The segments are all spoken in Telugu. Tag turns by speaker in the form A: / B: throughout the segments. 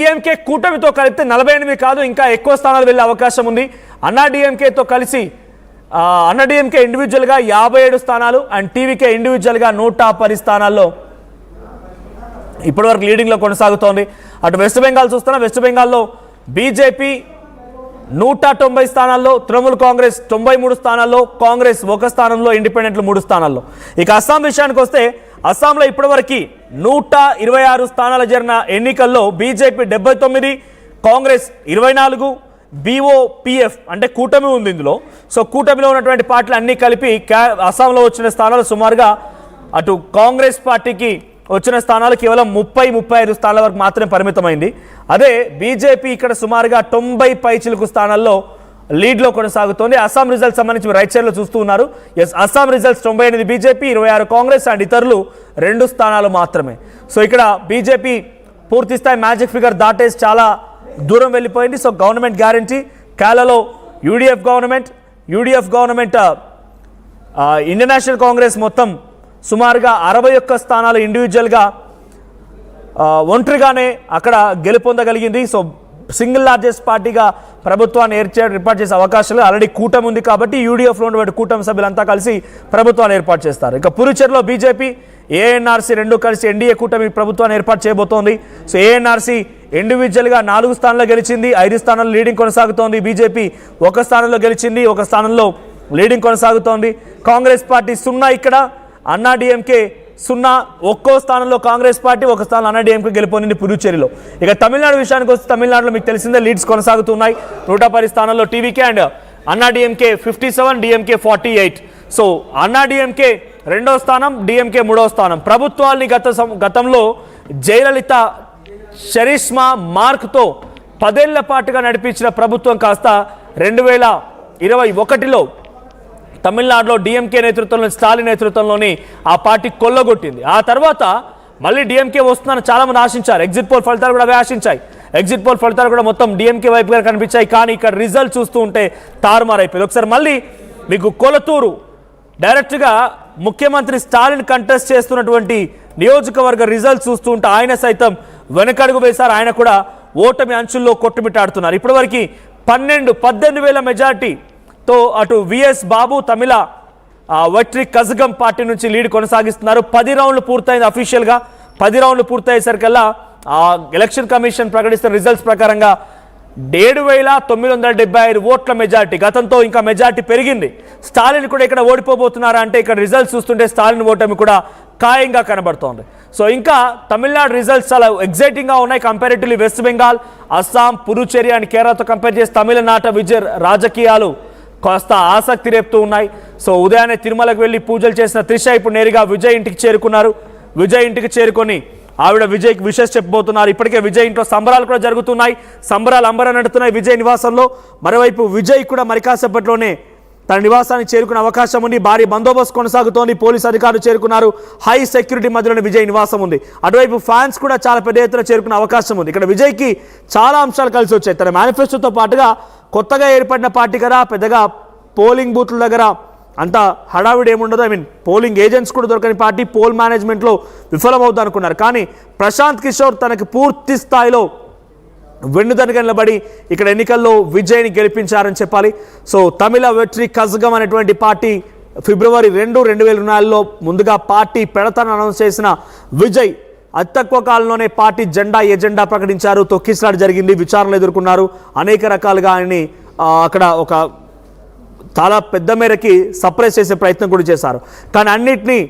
A: డిఎంకే కూటమితో కలిపితే 48 కాదు ఇంకా ఎక్కువ స్థానాలు వెళ్ళే అవకాశం ఉంది. అన్నా డిఎంకేతో కలిసి అన్నా డిఎంకే ఇండివిజువల్గా 57 స్థానాలు అండ్ టీవీకే ఇండివిజువల్గా 110 స్థానాల్లో ఇప్పటివరకు లీడింగ్లో కొనసాగుతోంది. అటు వెస్ట్ బెంగాల్ చూస్తున్నా, వెస్ట్ బెంగాల్లో బీజేపీ 190 స్థానాల్లో, తృణమూల్ కాంగ్రెస్ 93 స్థానాల్లో, కాంగ్రెస్ 1 స్థానంలో, ఇండిపెండెంట్లు 3 స్థానాల్లో. ఇక అస్సాం విషయానికి వస్తే అస్సాంలో ఇప్పటివరకు 126 స్థానాలు జరిగిన ఎన్నికల్లో బీజేపీ 79, కాంగ్రెస్ 24, బీఓపీఎఫ్ అంటే కూటమి ఉంది ఇందులో. సో కూటమిలో ఉన్నటువంటి పార్టీలు అన్నీ కలిపి అస్సాంలో వచ్చిన స్థానాలు సుమారుగా అటు కాంగ్రెస్ పార్టీకి వచ్చిన స్థానాలు కేవలం 30-35 స్థానాల వరకు మాత్రమే పరిమితమైంది. అదే బీజేపీ ఇక్కడ సుమారుగా 90 పైచిలుకు స్థానాల్లో లీడ్లో కొనసాగుతోంది. అస్సాం రిజల్ట్స్ సంబంధించి రైట్ సైడ్లో చూస్తూ ఉన్నారు. Yes, Assam results 98 BJP, 26 Congress and ఇతరులు 2 స్థానాలు మాత్రమే. సో ఇక్కడ బీజేపీ పూర్తిస్థాయి మ్యాజిక్ ఫిగర్ దాటేసి చాలా దూరం వెళ్ళిపోయింది. సో గవర్నమెంట్ గ్యారంటీ కేరళలో UDF government Indian national Congress మొత్తం సుమారుగా 61 స్థానాలు ఇండివిజువల్గా ఒంటరిగానే అక్కడ గెలుపొందగలిగింది. సో సింగిల్ లార్జెస్ట్ పార్టీగా ప్రభుత్వాన్ని ఏర్పాటు చేసే అవకాశాలు ఆల్రెడీ కూటమి ఉంది కాబట్టి యూడీఎఫ్లో ఉన్నటువంటి కూటమి సభ్యులంతా కలిసి ప్రభుత్వాన్ని ఏర్పాటు చేస్తారు. ఇక పుదుచ్చేరిలో బీజేపీ, ఏఎన్ఆర్సీ 2 కలిసి ఎన్డీఏ కూటమి ప్రభుత్వాన్ని ఏర్పాటు చేయబోతోంది. సో ఏఎన్ఆర్సీ ఇండివిజువల్గా 4 స్థానాల్లో గెలిచింది, 5 స్థానాల్లో లీడింగ్ కొనసాగుతోంది. బీజేపీ 1 స్థానంలో గెలిచింది, 1 స్థానంలో లీడింగ్ కొనసాగుతోంది. కాంగ్రెస్ పార్టీ 0 ఇక్కడ, అన్నా డిఎంకే 0, 1 స్థానంలో కాంగ్రెస్ పార్టీ, 1 స్థానంలో అన్నా డిఎంకే గెలుపొందింది పుదుచ్చేరిలో. ఇక తమిళనాడు విషయానికి వస్తే తమిళనాడులో మీకు తెలిసిందే లీడ్స్ కొనసాగుతున్నాయి. 110 స్థానాల్లో టీవీకే అండ్ అన్నా డిఎంకే 57, డిఎంకే 48. సో అన్నా డిఎంకే 2వ స్థానం, డిఎంకే 3వ స్థానం. ప్రభుత్వాల్ని గతంలో జయలలిత చరిష్మా మార్క్తో 10 ఏళ్ల పాటుగా నడిపించిన ప్రభుత్వం కాస్త 2021లో తమిళనాడులో డిఎంకే నేతృత్వంలో, స్టాలిన్ నేతృత్వంలోని ఆ పార్టీ కొల్లగొట్టింది. ఆ తర్వాత మళ్ళీ డిఎంకే వస్తుందని చాలామంది ఆశించారు. ఎగ్జిట్ పోల్ ఫలితాలు కూడా అవే ఆశించాయి. ఎగ్జిట్ పోల్ ఫలితాలు కూడా మొత్తం డిఎంకే వైపుగా కనిపించాయి. కానీ ఇక్కడ రిజల్ట్ చూస్తూ ఉంటే తారుమారైపోయింది. ఒకసారి మళ్ళీ మీకు కొలతూరు డైరెక్ట్గా ముఖ్యమంత్రి స్టాలిన్ కంటెస్ట్ చేస్తున్నటువంటి నియోజకవర్గ రిజల్ట్ చూస్తూ ఉంటే ఆయన సైతం వెనకడుగు వేశారు. ఆయన కూడా ఓటమి అంచుల్లో కొట్టుమిట్టాడుతున్నారు. ఇప్పటివరకు 18,000 మెజార్టీతో అటు విఎస్ బాబు తమిళ వెట్రి కజగం పార్టీ నుంచి లీడ్ కొనసాగిస్తున్నారు. 10 రౌండ్లు పూర్తయింది. అఫీషియల్గా 10 రౌండ్లు పూర్తయ్యేసరికల్లా ఎలక్షన్ కమిషన్ ప్రకటిస్తున్న రిజల్ట్స్ ప్రకారంగా 7,975 ఓట్ల మెజార్టీ. గతంతో ఇంకా మెజార్టీ పెరిగింది. స్టాలిన్ కూడా ఇక్కడ ఓడిపోబోతున్నారా అంటే ఇక్కడ రిజల్ట్స్ చూస్తుంటే స్టాలిన్ ఓటమి కూడా ఖాయంగా కనబడుతోంది. సో ఇంకా తమిళనాడు రిజల్ట్స్ చాలా ఎగ్జైటింగ్గా ఉన్నాయి కంపారిటివ్లీ వెస్ట్ బెంగాల్, అస్సాం, పుదుచ్చేరి అండ్ కేరళతో కంపేర్ చేసి తమిళనాట విజయ్ రాజకీయాలు కాస్త ఆసక్తి రేపుతూ ఉన్నాయి. సో ఉదయాన్నే తిరుమలకు వెళ్ళి పూజలు చేసిన త్రిష ఇప్పుడు నేరుగా విజయ్ ఇంటికి చేరుకున్నారు. విజయ్ ఇంటికి చేరుకొని ఆవిడ విజయ్కి విషెస్ చెప్పబోతున్నారు. ఇప్పటికే విజయ్ ఇంట్లో సంబరాలు కూడా జరుగుతున్నాయి. సంబరాలు అంబరం నడుతున్నాయి విజయ్ నివాసంలో. మరోవైపు విజయ్ కూడా మరి కాసేపట్లోనే తన నివాసానికి చేరుకునే అవకాశం ఉంది. భారీ బందోబస్తు కొనసాగుతోంది. పోలీసు అధికారులు చేరుకున్నారు. హై సెక్యూరిటీ మధ్యలోనే విజయ్ నివాసం ఉంది. అటువైపు ఫ్యాన్స్ కూడా చాలా పెద్ద ఎత్తున చేరుకునే అవకాశం ఉంది. ఇక్కడ విజయ్కి చాలా అంశాలు కలిసి వచ్చాయి. తన మేనిఫెస్టోతో పాటుగా కొత్తగా ఏర్పడిన పార్టీ కదా, పెద్దగా పోలింగ్ బూత్ల దగ్గర అంత హడావిడి ఏముండదు. పోలింగ్ ఏజెంట్స్ కూడా దొరకని పార్టీ, పోల్ మేనేజ్మెంట్లో విఫలమవుతుంది అనుకున్నారు. కానీ ప్రశాంత్ కిషోర్ తనకి పూర్తి స్థాయిలో వెన్నుదనగా నిలబడి ఇక్కడ ఎన్నికల్లో విజయ్ని గెలిపించారని చెప్పాలి. సో తమిళ వెట్రి కజగం అనేటువంటి పార్టీ ఫిబ్రవరి 2, 2024లో ముందుగా పార్టీ పెడతానని అనౌన్స్ చేసిన విజయ్ అతి తక్కువ కాలంలోనే పార్టీ ఎజెండా ప్రకటించారు. తొక్కిసలాట జరిగింది, విచారణలు ఎదుర్కొన్నారు. అనేక రకాలుగా ఆయన్ని అక్కడ ఒక చాలా పెద్ద మేరకి సప్రెస్ చేసే ప్రయత్నం కూడా చేశారు. కానీ అన్నిటినీ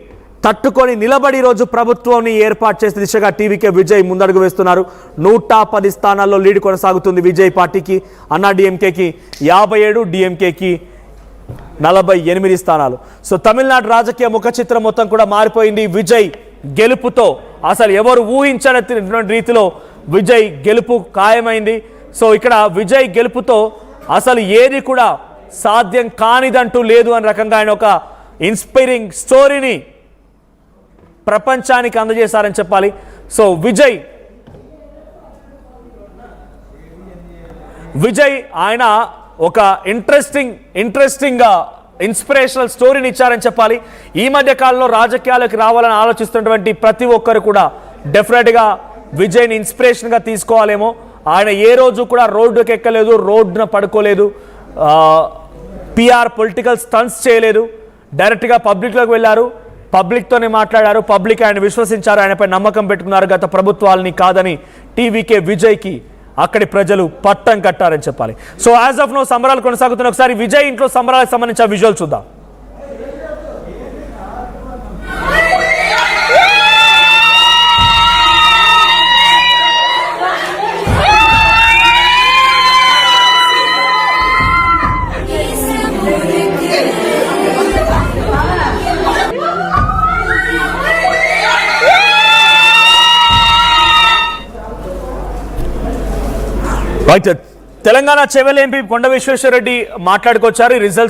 A: తట్టుకొని నిలబడి ఈరోజు ప్రభుత్వాన్ని ఏర్పాటు చేసే దిశగా టీవీకే విజయ్ ముందడుగు వేస్తున్నారు. 110 స్థానాల్లో లీడ్ కొనసాగుతుంది విజయ్ పార్టీకి. అన్నా డిఎంకేకి 57, డిఎంకేకి 48 స్థానాలు. సో తమిళనాడు రాజకీయ ముఖ చిత్రం మొత్తం కూడా మారిపోయింది విజయ్ గెలుపుతో. అసలు ఎవరు ఊహించనటువంటి రీతిలో విజయ్ గెలుపు ఖాయమైంది. సో ఇక్కడ విజయ్ గెలుపుతో అసలు ఏది కూడా సాధ్యం కానిదంటూ లేదు అనే రకంగా ఆయన ఒక ఇన్స్పైరింగ్ స్టోరీని ప్రపంచానికి అందజేశారని చెప్పాలి. సో విజయ్ ఆయన ఒక ఇంట్రెస్టింగ్ ఇన్స్పిరేషనల్ స్టోరీని ఇచ్చారని చెప్పాలి. ఈ మధ్య కాలంలో రాజకీయాలకు రావాలని ఆలోచిస్తున్నటువంటి ప్రతి ఒక్కరు కూడా డెఫినెట్గా విజయ్ని ఇన్స్పిరేషన్గా తీసుకోవాలేమో. ఆయన ఏ రోజు కూడా రోడ్డుకి ఎక్కలేదు, రోడ్డున పడుకోలేదు, పిఆర్ పొలిటికల్ స్టంట్స్ చేయలేదు. డైరెక్ట్గా పబ్లిక్లోకి వెళ్ళారు, పబ్లిక్తోనే మాట్లాడారు, పబ్లిక్ ఆయన విశ్వసించారు, ఆయనపై నమ్మకం పెట్టుకున్నారు. గత ప్రభుత్వాలని కాదని టీవీకే విజయ్కి అక్కడి ప్రజలు పట్టం కట్టారని చెప్పాలి. సో యాజ్ ఆఫ్ నో సంబరాలు కొనసాగుతున్న ఒకసారి విజయ్ ఇంట్లో సంబరాలకు సంబంధించిన విజువల్ చూద్దాం. తెలంగాణ చెవెల్ ఎంపీ కొండ విశ్వేశ్వరరెడ్డి మాట్లాడుకొచ్చారు. రిజల్ట్స్